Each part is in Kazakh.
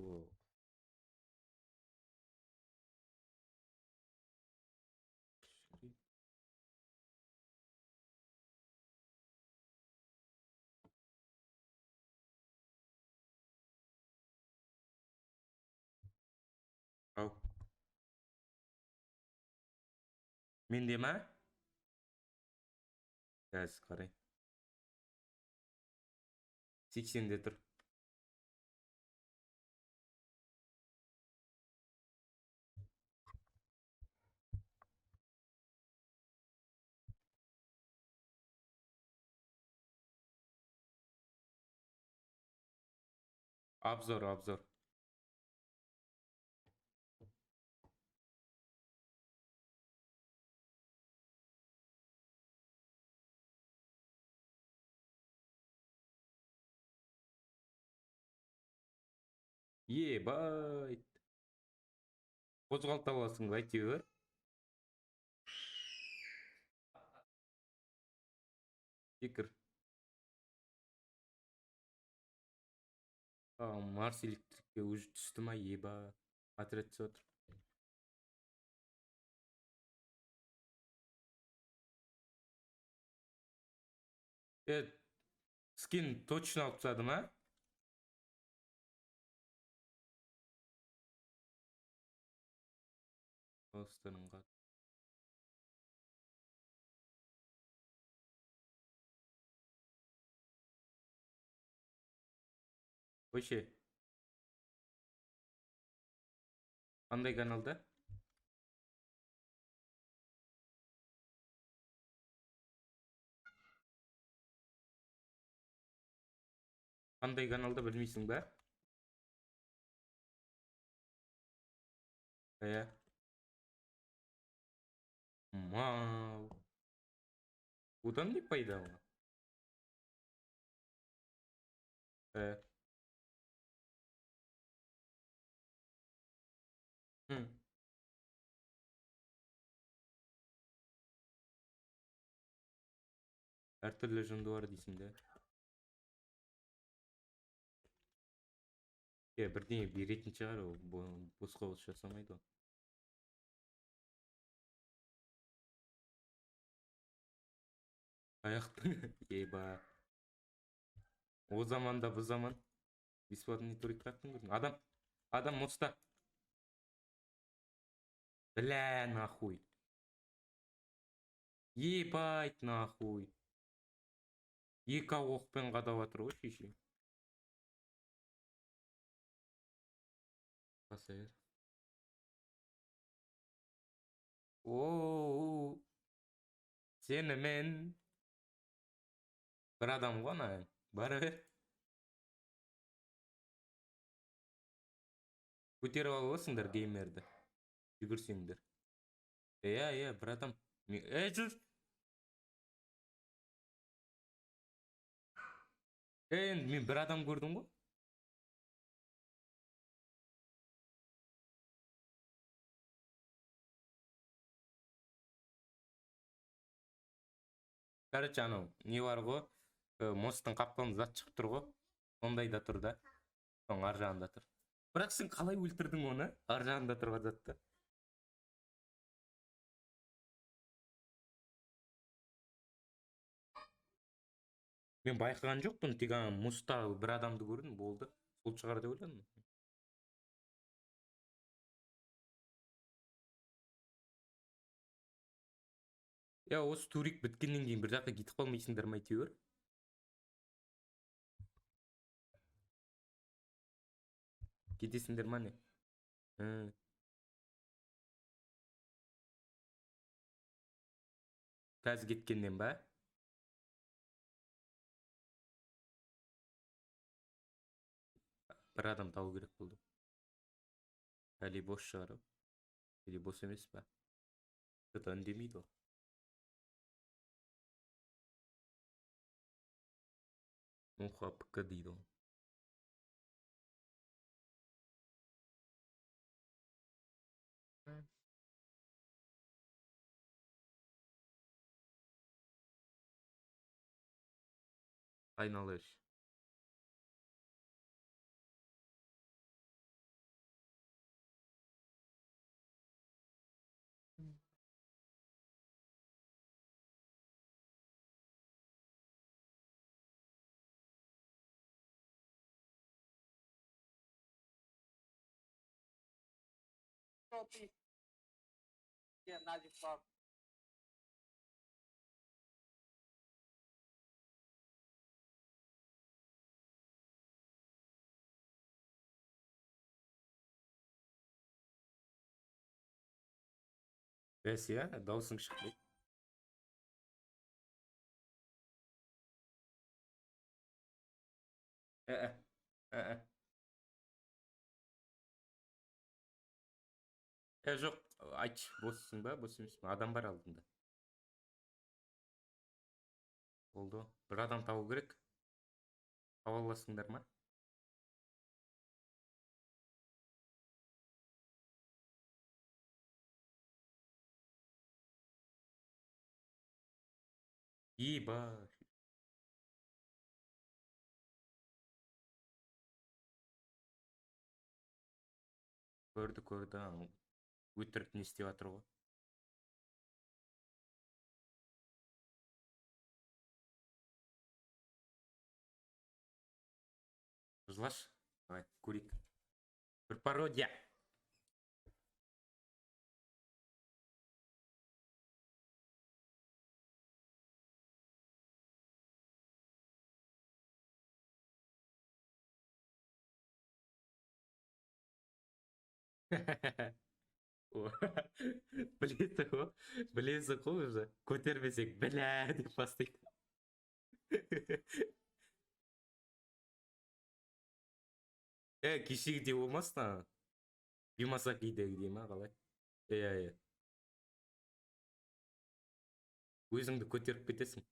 О. Ау. Менде ма? Қазір қарай. 80-де тұр. Обзор. Ебайт. Қозғалта аласың ба әйтеуір? Фикір. Марс электрикке уже түсті ма, еба. Отряд түсіп отыр. Скин точно алып тастады ма? Достарыңға. Қойшы. Қандай каналда? Қандай каналда білмейсің ба? Иә. Мау. Одан не пайда ма? Әртүрлі жынды бар дейсің де. Бірдеңе беретін шығар, ол босқа бос жасамайды ол. Аяқтың еба. О заманда бұл заман бесплатный турик қаяқтан көрдің? Адам моста. Бля, нахуй. Ебайт, нахуй. Екі оқпен қадап жатыр ғой шеше. Баса бер. Ооо. Сені мен. Бір адам ғана. Бара бер. Көтеріп алып аласыңдар геймерді. Жүгірсеңдер. Иә, бір адам. Жүр. Енді мен бір адам көрдім ғой. Короче, анау не бар ғой, мосттың қапталында зат шығып тұр ғой, сондайда тұр да, соның ар жағында тұр. Бірақ сен қалай өлтірдің оны, ар жағында тұрған затты? Мен байқаған жоқпын, тек мұста бір адамды көрдім, болды. Сол шығар деп ойладым. Осы турик біткеннен кейін бір жаққа кетіп қалмайсыңдар ма әйтеуір? Кетесіңдер ма не? Қазір кеткеннен ба? Бір адам табу керек болды. Әлі бос шығар. Әлі бос емес па? Что-то үндемейді ол. Муха ПК дейді ол. Айналыр. roti. Ya, Najib Bab. Бәс иә, даусың шықпайды. Ә, ә. Жоқ, айтшы, боссың ба, бос емес па? Адам бар алдында. Болды. Бір адам табу керек. Таба аласыңдар ма? Бар. Көрді. Өтірік не істеп жатыр ғой. Жазылаш. Давай, көрейік. Бір пародия. Білесің ғой уже. Көтермесек, біля деп бастайды. Кешегідей болмасын. Юмасакидегідей ма қалай? Иә. Өзіңді көтеріп кетесің.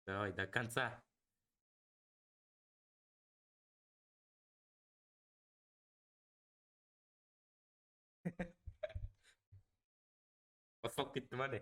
Давай, до конца. Басталып кетті ма не?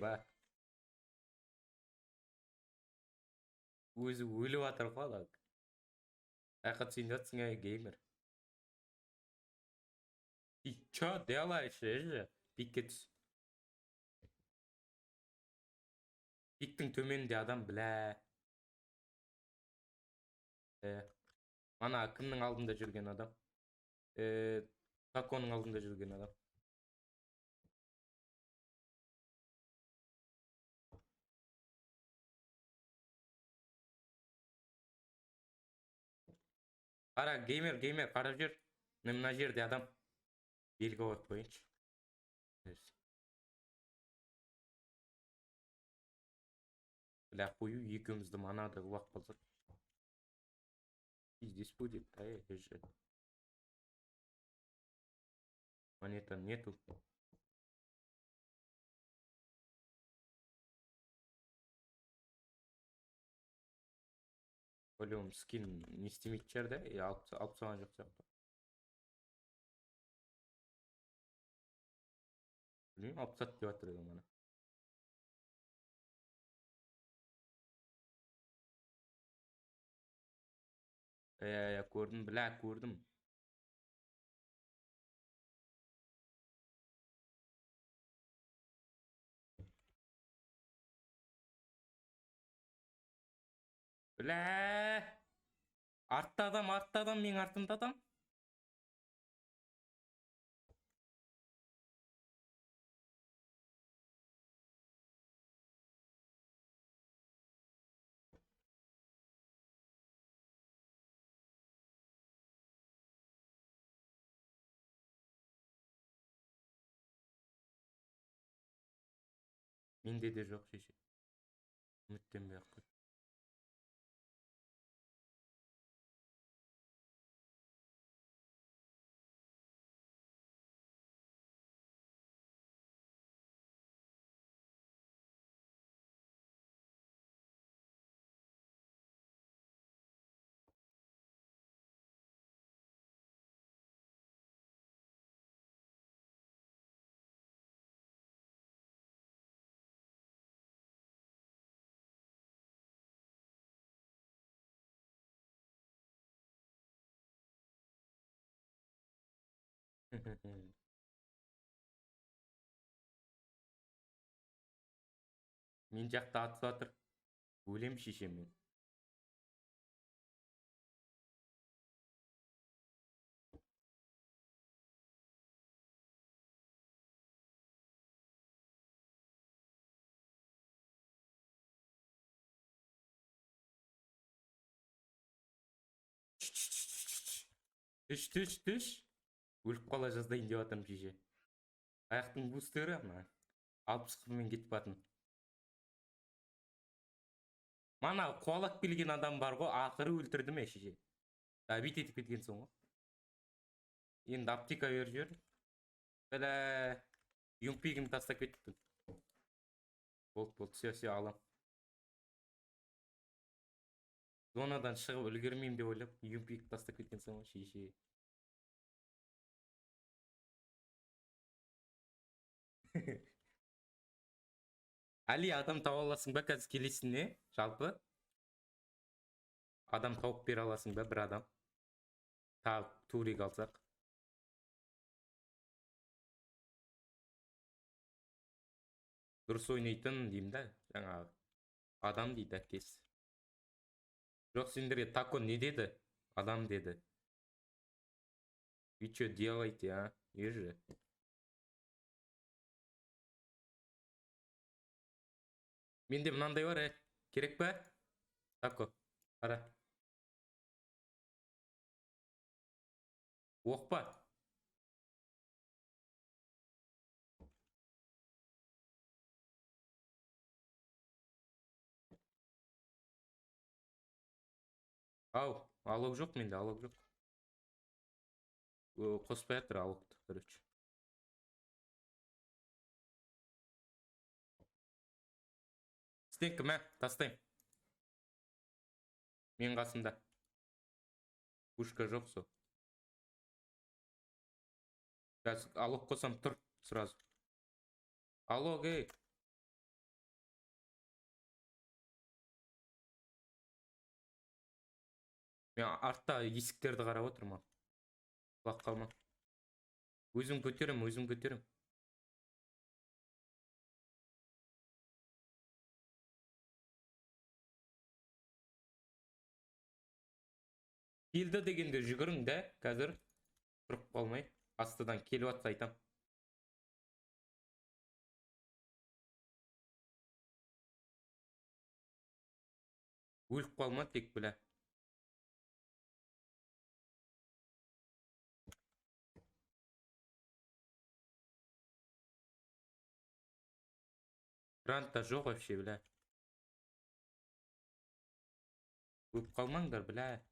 Ба. Өзі өліп жатыр ғой адам. Ақыт сен жатсың геймер. Ты чё делаешь, же? Пикке түс. Пиктің төменінде адам, бля. Ана кімнің алдында жүрген адам? Таконың алдында жүрген адам. Қара, геймер, қарап жүр. Мына жерде адам. Белгі қойып қойыншы. Бля, қою екеумізді манады ұлақ қалсақ. Здесь будет, же. Монета нету. Ойлаймын, скин не істемейтін шығар да, алып тастаған жоқ сияқты. Білмеймін, алып тастады деп жатыр екен мана. Көрдім, бля, көрдім. Бля! Артта адам, менің артымда адам. Менде де жоқ шеше. Үміттенбей ақ қой. Мен жақта атып жатыр. Өлем шешем мен. Түш. Өліп қала жаздайын деп жатырмын шеше. Аяқтың бустері мына 60-мен кетіп батын. Мана қуалап келген адам бар ғой, ақыры өлтірді ме шеше. Бит етіп кеткен соң ғой. Енді аптека беріп жібер. Бәлә, юмпигімді тастап кеттім. Болды, все, алам. Зонадан шығып үлгермеймін деп ойлап, юмпиг тастап кеткен соң ғой, шеше. Али, адам тауып аласың ба қазір келесіне? Жалпы? Адам тауып бере аласың ба, бір адам? Тағы турик алсақ. Дұрыс ойнайтын деймін да, жаңағы. Адам дейді әкесі. Жоқ, сендерге тако не деді? Адам деді. Вы что делаете, а? Ежи. Менде мынандай бар, керек па? Тако, қара. Оқ па? Ау, алок жоқ менде, алок жоқ. Қоспай жатыр алокты, короче. Стенкі мә, тастайым. Мен қасымда. Пушка жоқ со. Қазір алок қосам, тұр сразу. Алок, ей. Мен артта есіктерді қарап отырмын. Құлақ қалма. Өзім көтерем. Келді дегенде жүгірің да, қазір. Тұрып қалмай. Астыдан келіп атса айтам. Өліп қалма тек білә. Гранта жоқ вообще, білә. Өліп қалмаңдар, білә.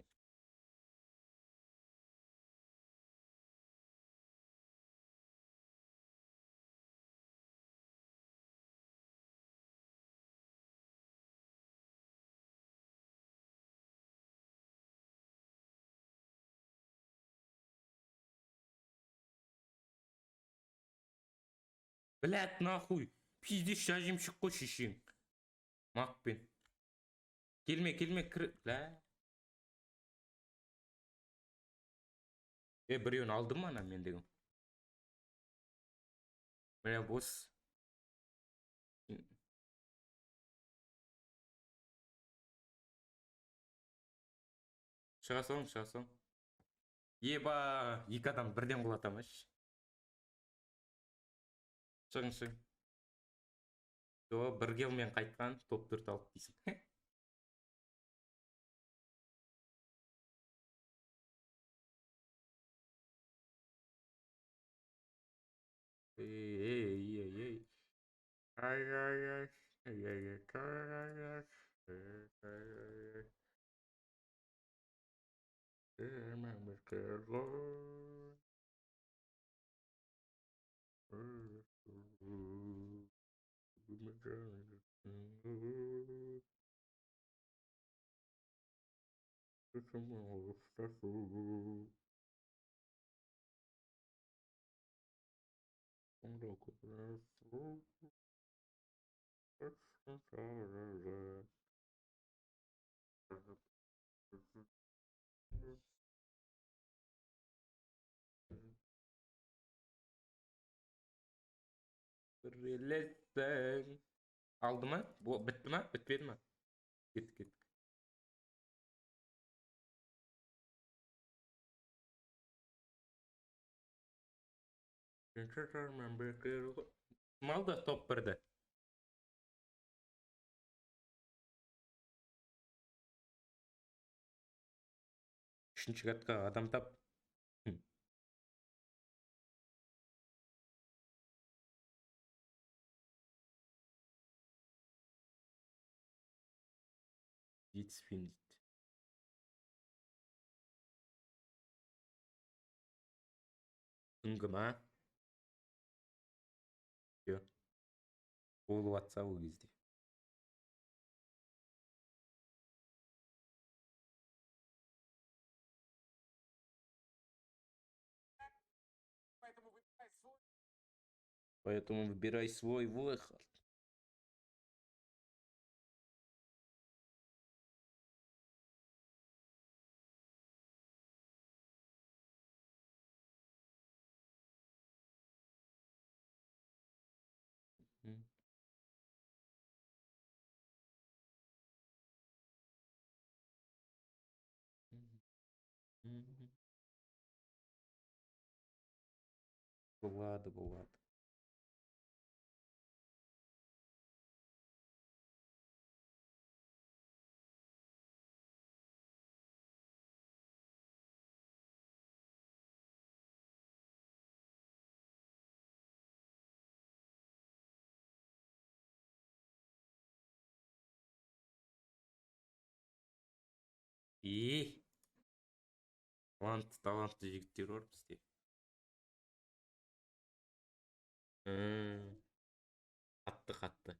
Блядь, нахуй. Пиздец, шажимшік қой шешең. Мақпен. Келме, кір. Бля. Біреуін алдым ана мендегі. Бля, бос. Шыға салың. Еба, екі адам бірден құлатамаш. Шығың. Бір келмен қайтқан, топ 4 алып дейсің. Ей. Ай. Relesің. Aldı mı? Bu bitti mi? Bitmedi mi? Git git. Mal da top 1'de. Üçüncü katka adam tap. Hı. It's finished. Ыңгы ма? Yok. Ол WhatsApp o кезде. Поэтому выбирай свой выход. Мгм. Мгм. Мгм. Болады, болады. И талантты жігіттер бар бізде. Қатты қатты.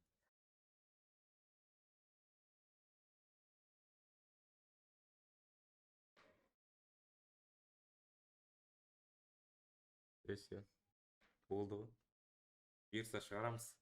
Все. Болды ғой. Бұйырса шығарамыз.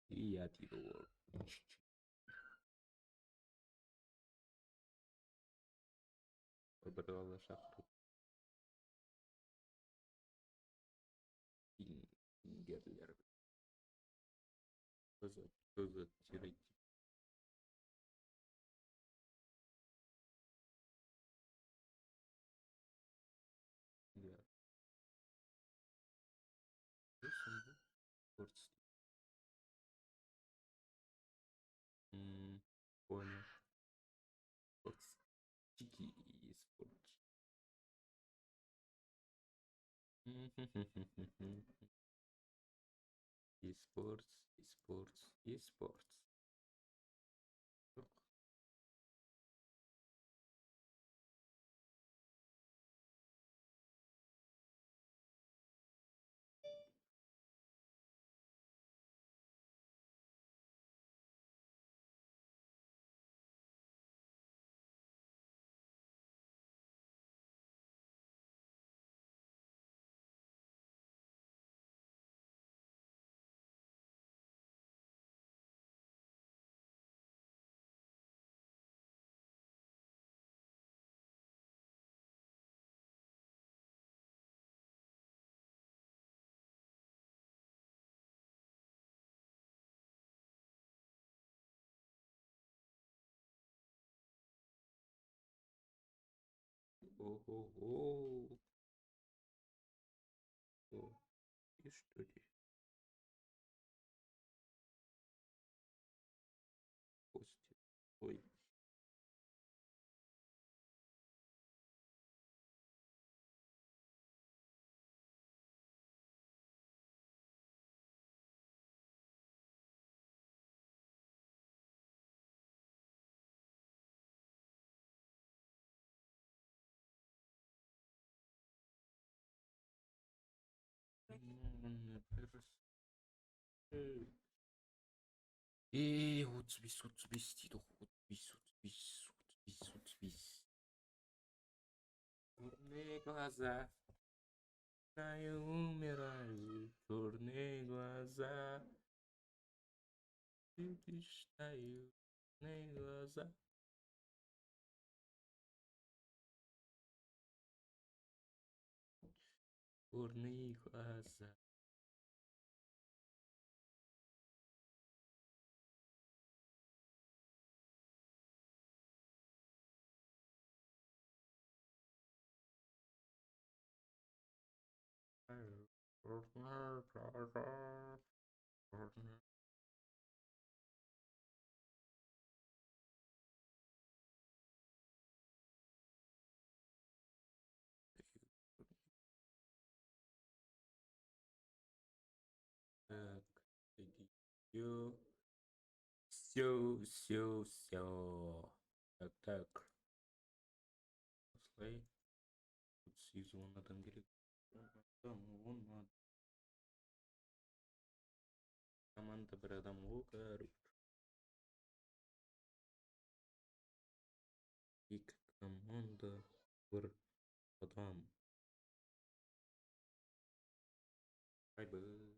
Iya tidur. Beberapa шақыру. Фингерлер. Көзі тирейт. Иә. Спортс. Понял. Спортс. Чики спорт. Esports, esports, esports. Yok. Ого-го. О, и что здесь? Кости. Ой. И 35 дейді ғой. 35. Вис. Черные глаза, знаю, умираю, черные глаза. Ты мечтаю, черные глаза. Черные глаза. Черные глаза. Черные. Так, все, все. Так. Осылай. Тут сезоннадан керек. Он надо. Команда бір адам ғой короче. Екі команда бір адам. Бай-бай.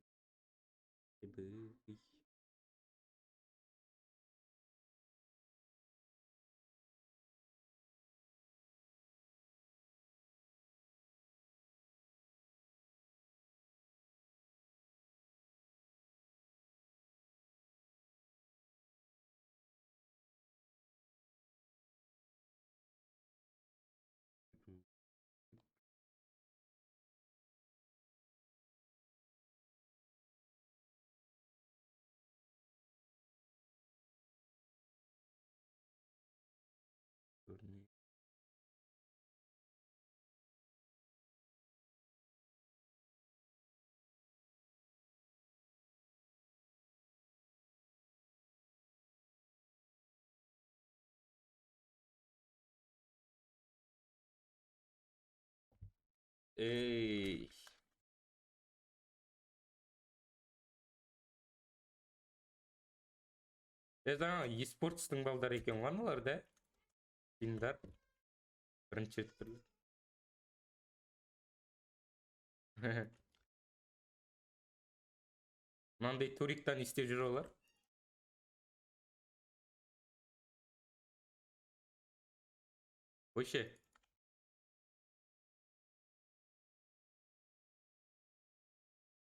Черные. Эй. Жаңа esportстың балдары екен ғой аналар да? Фильмдар. Бірінші рет түрлі. Мынандай туриктан істеп жүр олар. Қойшы.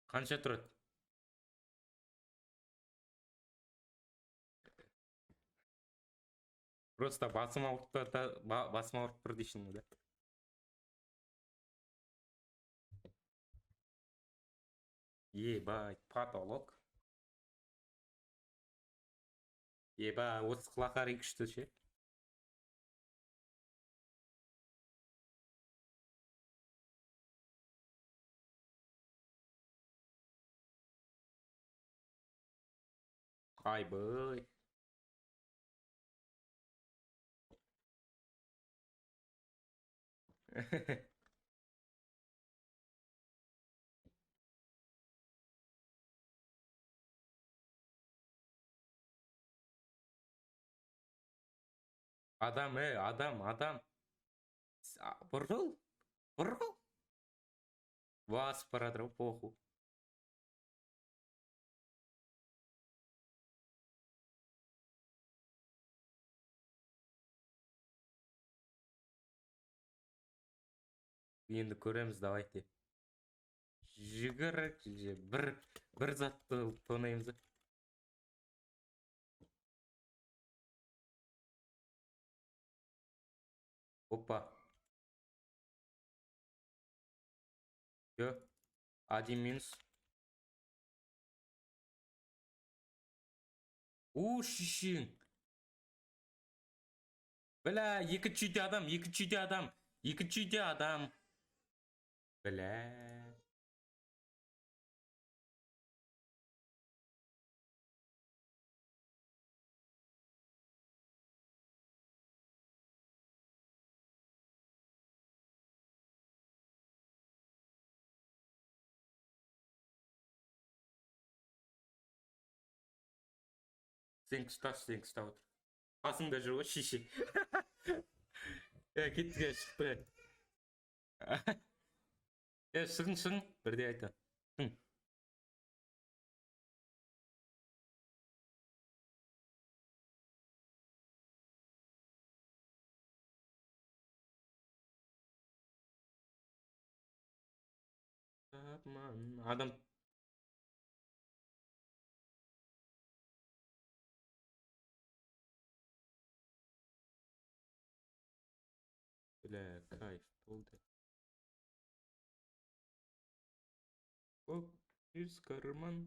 Қанша тұрады? Просто басым ауырып тұр дейсің ғой да. Ебать, потолок. Ебать, осы құлақары күшті ше. Айбай. Адам. Бұрыл. Басып барадыр ғой, похуй. Енді көреміз, давайте. Жүгіріп бір затты тонаймыз. Опа. Yo. Один минус. Шишин. Бля, екінші үйде адам. Бля. Сен ұста. Қасыңда жүр ғой шеше. Кетті шықты. Шын бірде айта. Адам бля, кайф болды. Көк жүз карман.